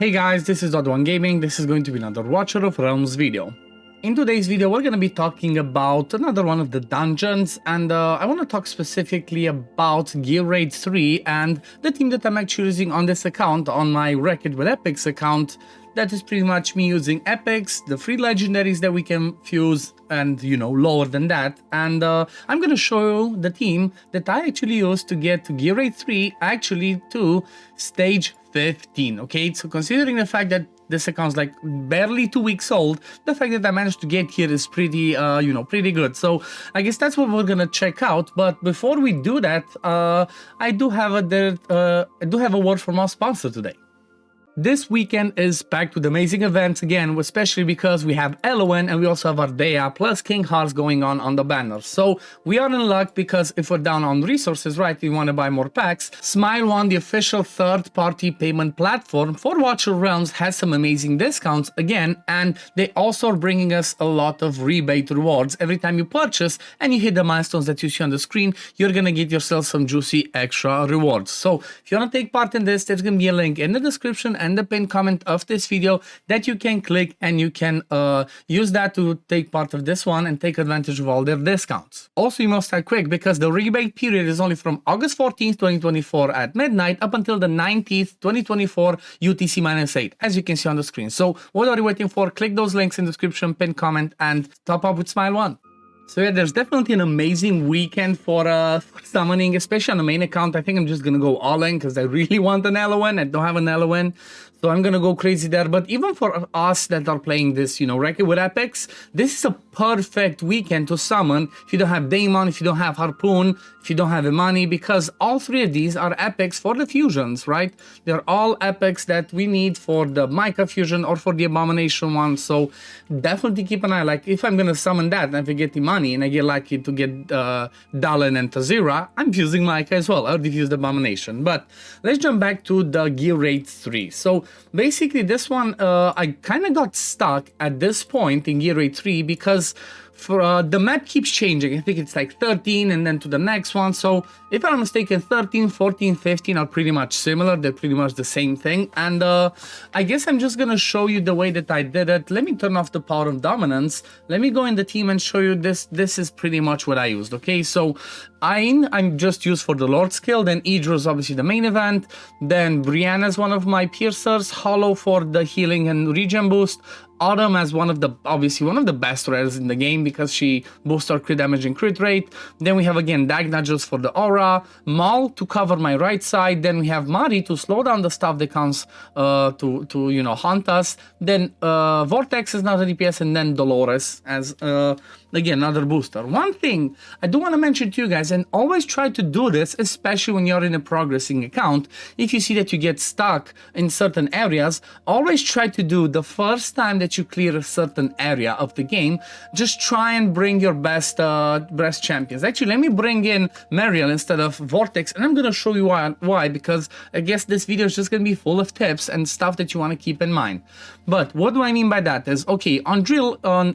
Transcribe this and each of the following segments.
Hey guys, this is OddOneGaming. This is going to be another Watcher of Realms video. In today's video, we're going to be talking about another one of the dungeons, and I want to talk specifically about GR3 and the team that I'm actually using on this account, on my Wreck-It with Epics account. That is pretty much me using epics, the free legendaries that we can fuse, and lower than that. And I'm going to show you the team that I actually used to get to GR3 actually to stage 15. Okay, so considering the fact that this account's like barely 2 weeks old, the fact that I managed to get here is pretty pretty good. So I guess that's what we're gonna check out. But before we do that, I do have a word from our sponsor today. This weekend is packed with amazing events again, especially because we have LON and we also have Ardea plus King Hearts going on the banner. So we are in luck because if we're down on resources, right, we want to buy more packs. Smileone, the official third-party payment platform for Watcher Realms, has some amazing discounts again, and they also are bringing us a lot of rebate rewards. Every time you purchase and you hit the milestones that you see on the screen, you're gonna get yourself some juicy extra rewards. So if you want to take part in this, there's gonna be a link in the description and the pinned comment of this video that you can click, and you can use that to take part of this one and take advantage of all their discounts. Also, you must act quick because the rebate period is only from August 14th, 2024 at midnight up until the 19th, 2024 UTC-8, as you can see on the screen. So what are you waiting for? Click those links in the description, pinned comment, and top up with Smileone. So yeah, there's definitely an amazing weekend for summoning, especially on the main account. I think I'm just gonna go all in because I really want an LON. I don't have an LON, so I'm gonna go crazy there. But even for us that are playing this, Wreck-It with Epics, this is a perfect weekend to summon if you don't have Daemon, if you don't have Harpoon, if you don't have Imani, because all three of these are epics for the fusions, right? They're all epics that we need for the Micah fusion or for the Abomination one. So definitely keep an eye. Like if I'm gonna summon that and if I get Imani and I get lucky to get Dallin and Tazira, I'm fusing Micah as well. I'll defuse the Abomination. But let's jump back to the GR3. So basically this one, I kind of got stuck at this point in GR3 because for the map keeps changing. I think it's like 13 and then to the next one. So if I'm not mistaken, 13, 14, 15 are pretty much similar. They're pretty much the same thing. And I guess I'm just gonna show you the way that I did it. Let me turn off the power of dominance. Let me go in the team and show you this. This is pretty much what I used. Okay, so I'm just used for the Lord skill. Then Idra is obviously the main event. Then Brianna is one of my piercers. Hollow for the healing and regen boost. Autumn as obviously one of the best rares in the game because she boosts our crit damage and crit rate. Then we have again Dag Nudgers for the aura, Maul to cover my right side. Then we have Mari to slow down the stuff that comes to haunt us. Then Vortex is another DPS, and then Dolores as again another booster. One thing I do want to mention to you guys, and always try to do this, especially when you're in a progressing account, if you see that you get stuck in certain areas, always try to do the first time that you clear a certain area of the game, just try and bring your best champions. Actually, let me bring in Mariel instead of Vortex, and I'm gonna show you why, because I guess this video is just gonna be full of tips and stuff that you want to keep in mind. But what do I mean by that is, okay, on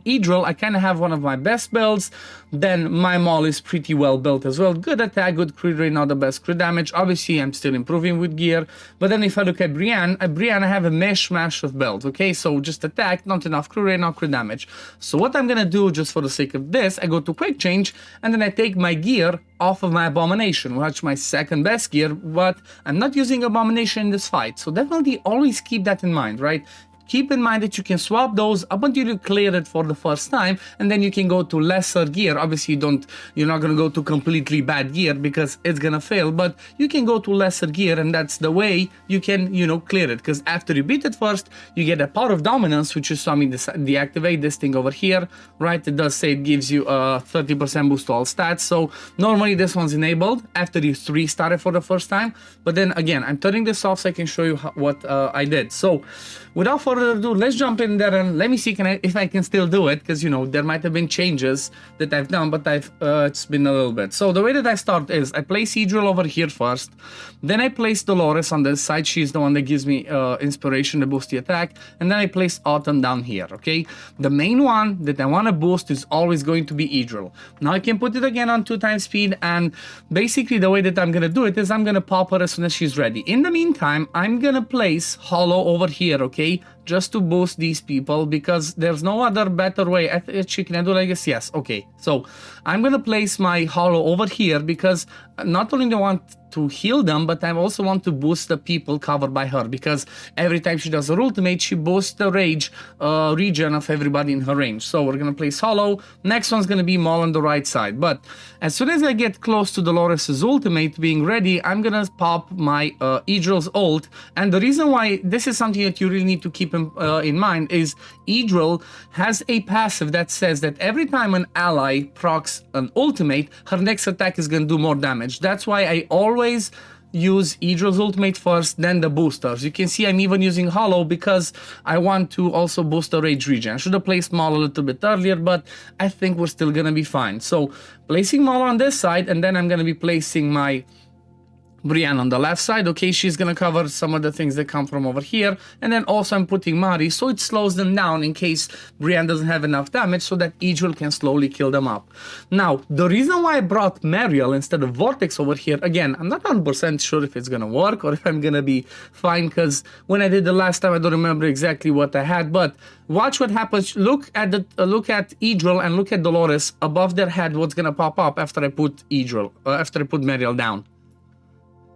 E-Drill, I kind of have one of my best builds. Then my Maul is pretty well built as well. Good attack, good crit rate, not the best crit damage. Obviously, I'm still improving with gear. But then if I look at Brienne, I have a mishmash of builds, okay? So just attack, not enough crit rate, not crit damage. So what I'm gonna do, just for the sake of this, I go to quick change, and then I take my gear off of my Abomination, which is my second best gear, but I'm not using Abomination in this fight. So definitely always keep that in mind, right? Keep in mind that you can swap those up until you clear it for the first time, and then you can go to lesser gear. Obviously, you're not gonna go to completely bad gear because it's gonna fail, but you can go to lesser gear, and that's the way you can, clear it. Because after you beat it first, you get a power of dominance, which you saw me deactivate this thing over here, right? It does say it gives you a 30% boost to all stats. So normally this one's enabled after you restart it for the first time. But then again, I'm turning this off so I can show you what I did. So without further further ado, let's jump in there and let me see if I can still do it, because, you know, there might have been changes that I've done, but it's been a little bit. So the way that I start is I place Idril over here first, then I place Dolores on this side. She's the one that gives me inspiration to boost the attack, and then I place Autumn down here, okay? The main one that I want to boost is always going to be Idril. Now I can put it again on 2x speed, and basically the way that I'm going to do it is I'm going to pop her as soon as she's ready. In the meantime, I'm going to place Hollow over here, okay? Just to boost these people, because there's no other better way. Can I do like this? Yes, okay. So I'm gonna place my Hollow over here, because not only do I want to heal them, but I also want to boost the people covered by her, because every time she does her ultimate, she boosts the rage regen of everybody in her range. So we're gonna place Hollow. Next one's gonna be Maul on the right side. But as soon as I get close to Dolores' ultimate being ready, I'm gonna pop my Idril's ult. And the reason why this is something that you really need to keep in mind is Idril has a passive that says that every time an ally procs an ultimate, her next attack is gonna do more damage. That's why I always use Idril's ultimate first, then the boosters. You can see I'm even using Hollow because I want to also boost the rage regen. I should have placed Maul a little bit earlier, but I think we're still gonna be fine. So placing Maul on this side, and then I'm gonna be placing my Brienne on the left side. Okay, she's gonna cover some of the things that come from over here, and then also I'm putting Mari so it slows them down in case Brienne doesn't have enough damage, so that Idril can slowly kill them up. Now, the reason why I brought Mariel instead of Vortex over here, again, I'm not 100% sure if it's gonna work or if I'm gonna be fine, because when I did the last time, I don't remember exactly what I had, but watch what happens. Look at Idril and look at Dolores above their head. What's gonna pop up after I put after I put Mariel down?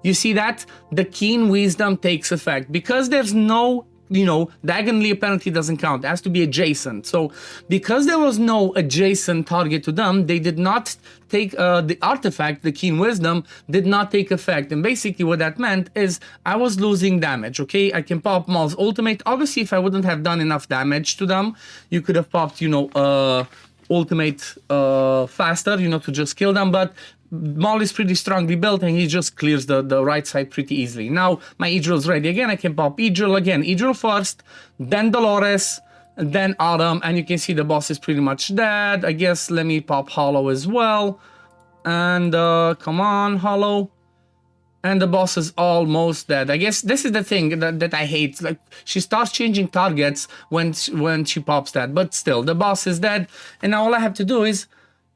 You see that? The Keen Wisdom takes effect. Because there's no, you know, diagonally apparently doesn't count. It has to be adjacent. So because there was no adjacent target to them, they did not take the artifact, the Keen Wisdom, did not take effect. And basically what that meant is I was losing damage, okay? I can pop Maul's ultimate. Obviously, if I wouldn't have done enough damage to them, you could have popped, you know, ultimate faster, you know, to just kill them, but Maul is pretty strongly built and he just clears the right side pretty easily. Now my Idril's ready again. I can pop Idril again. Idril first, then Dolores, then Autumn, and you can see the boss is pretty much dead. I guess let me pop Hollow as well. And come on, Hollow. And the boss is almost dead. I guess this is the thing that I hate. Like, she starts changing targets when she pops that, but still, the boss is dead. And now all I have to do is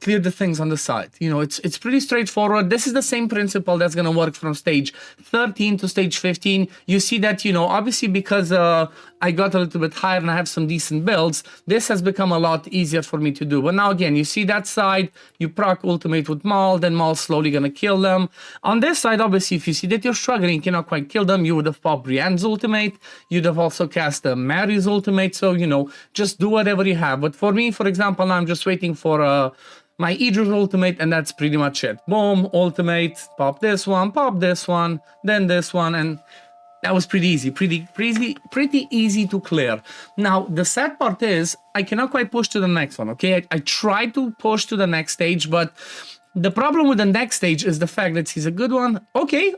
clear the things on the side. You know, it's pretty straightforward. This is the same principle that's going to work from stage 13 to stage 15. You see that, you know, obviously because I got a little bit higher and I have some decent builds, this has become a lot easier for me to do. But now again, you see that side, you proc ultimate with Maul, then Maul's slowly going to kill them. On this side, obviously, if you see that you're struggling, you cannot quite kill them, you would have popped Brienne's ultimate, you'd have also cast Mary's ultimate, so, you know, just do whatever you have. But for me, for example, now I'm just waiting for my Idril ultimate, and that's pretty much it. Boom, ultimate, pop this one, then this one, and that was pretty easy, pretty easy to clear. Now, the sad part is I cannot quite push to the next one, okay? I tried to push to the next stage, but the problem with the next stage is the fact that he's a good one. Okay,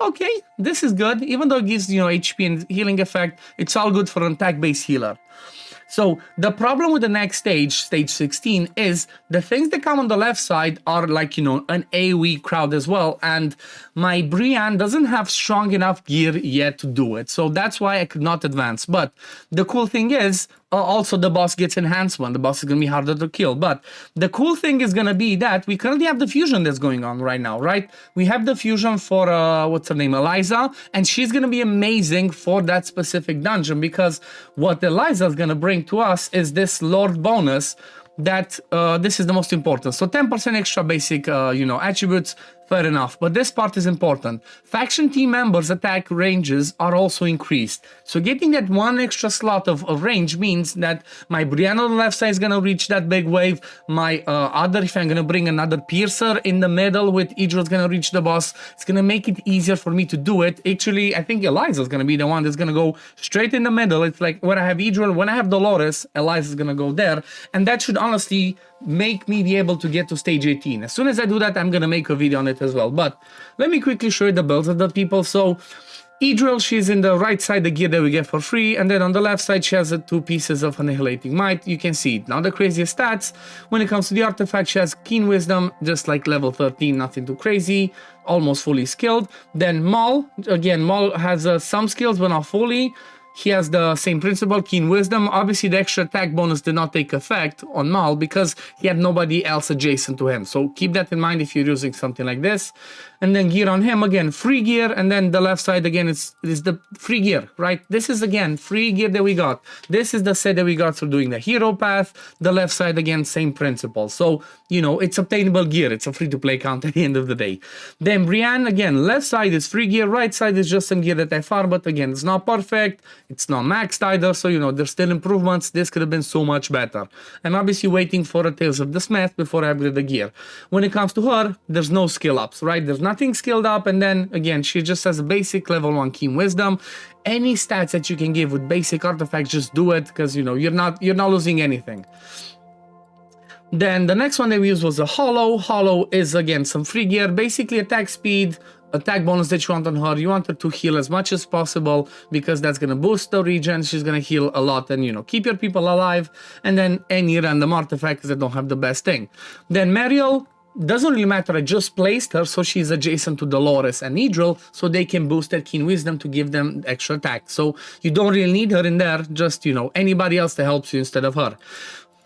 this is good. Even though it gives, you know, HP and healing effect, it's all good for an attack-based healer. So the problem with the next stage, stage 16, is the things that come on the left side are like, you know, an AoE crowd as well. And my Brienne doesn't have strong enough gear yet to do it. So that's why I could not advance. But the cool thing is, also the boss gets enhancement. The boss is going to be harder to kill. But the cool thing is going to be that we currently have the fusion that's going on right now, right? We have the fusion for, what's her name, Eliza. And she's going to be amazing for that specific dungeon, because what Eliza is going to bring to us is this Lord bonus that this is the most important. So 10% extra basic, you know, attributes, fair enough. But this part is important. Faction team members' attack ranges are also increased. So getting that one extra slot of range means that my Brienne on the left side is going to reach that big wave. My if I'm going to bring another Piercer in the middle with Idril is going to reach the boss, it's going to make it easier for me to do it. Actually, I think Eliza is going to be the one that's going to go straight in the middle. It's like when I have Idril, when I have Dolores, Eliza is going to go there. And that should honestly make me be able to get to stage 18. As soon as I do that, I'm going to make a video on it as well. But let me quickly show you the builds of the people. So E-Drill, she's in the right side, the gear that we get for free, and then on the left side she has the 2 pieces of Annihilating Might. You can see it. Not the craziest stats. When it comes to the artifact, she has Keen Wisdom, just like level 13, nothing too crazy, almost fully skilled. Then Maul, again, Maul has some skills but not fully. He has the same principle, Keen Wisdom. Obviously, the extra attack bonus did not take effect on Maul because he had nobody else adjacent to him. So keep that in mind if you're using something like this. And then gear on him, again, free gear. And then the left side, again, it is the free gear, right? This is, again, free gear that we got. This is the set that we got for doing the hero path. The left side, again, same principle. So, you know, it's obtainable gear. It's a free-to-play count at the end of the day. Then Brienne, again, left side is free gear. Right side is just some gear that I found. But again, it's not perfect. It's not maxed either, so you know there's still improvements. This could have been so much better. I'm obviously waiting for a Tales of the Smith before I upgrade the gear. When it comes to her, there's no skill ups, right? There's nothing skilled up, and then again she just has a basic level 1 Keen Wisdom. Any stats that you can give with basic artifacts, just do it, because you know you're not losing anything. Then the next one that we used was a Hollow. Hollow is again some free gear, basically attack speed, attack bonus that you want on her. You want her to heal as much as possible because that's going to boost the regen. She's going to heal a lot and, you know, keep your people alive. And then any random artifacts that don't have the best thing. Then Mariel, doesn't really matter. I just placed her so she's adjacent to Dolores and E-Drill so they can boost their Keen Wisdom to give them extra attack. So you don't really need her in there. Just, you know, anybody else that helps you instead of her.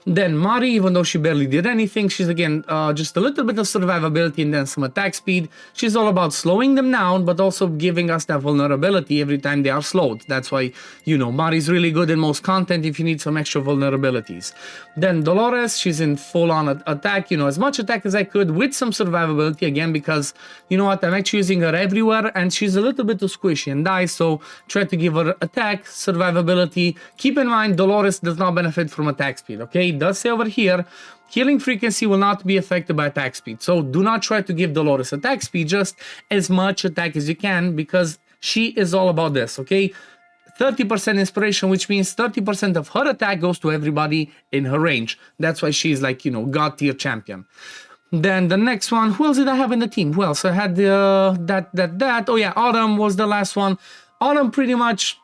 Then Mari, even though she barely did anything, she's again just a little bit of survivability and then some attack speed. She's all about slowing them down, but also giving us that vulnerability every time they are slowed. That's why, you know, Mari's really good in most content if you need some extra vulnerabilities. Then Dolores, she's in full-on attack, you know, as much attack as I could with some survivability again, because, you know what, I'm actually using her everywhere and she's a little bit too squishy and dies, so try to give her attack, survivability. Keep in mind, Dolores does not benefit from attack speed, okay? It does say over here, healing frequency will not be affected by attack speed. So do not try to give Dolores attack speed, just as much attack as you can, because she is all about this, okay? 30% inspiration, which means 30% of her attack goes to everybody in her range. That's why she's like, you know, god tier champion. Then the next one, who else did I have in the team? Who else? I had oh yeah, Autumn was the last one. Autumn pretty much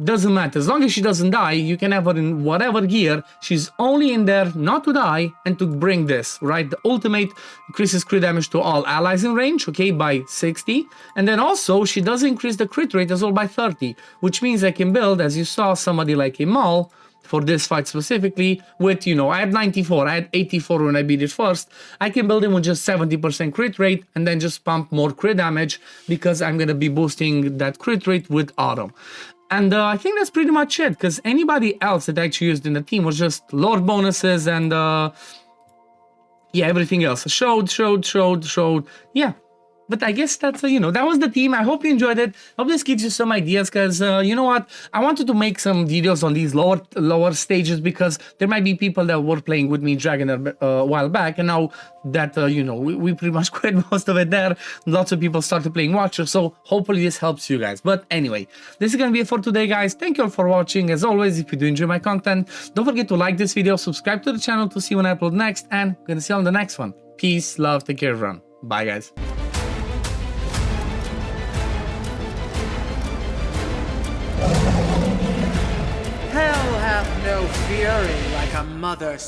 doesn't matter. As long as she doesn't die, you can have her in whatever gear. She's only in there not to die and to bring this, right? The ultimate increases crit damage to all allies in range, okay, by 60. And then also, she does increase the crit rate as well by 30, which means I can build, as you saw, somebody like a Maul, for this fight specifically, with, you know, I had 94, I had 84 when I beat it first. I can build him with just 70% crit rate and then just pump more crit damage because I'm going to be boosting that crit rate with Autumn. And I think that's pretty much it, because anybody else that I actually used in the team was just lord bonuses and yeah, everything else. Showed. Yeah. But I guess that's, you know, that was the team. I hope you enjoyed it. I hope this gives you some ideas because, you know what? I wanted to make some videos on these lower stages because there might be people that were playing with me Dragon a while back. And now that, you know, we pretty much quit most of it there. Lots of people started playing Watcher. So hopefully this helps you guys. But anyway, this is going to be it for today, guys. Thank you all for watching. As always, if you do enjoy my content, don't forget to like this video, subscribe to the channel to see when I upload next. And I'm going to see you on the next one. Peace, love, take care, everyone. Bye, guys. Hell hath no fury like a mother's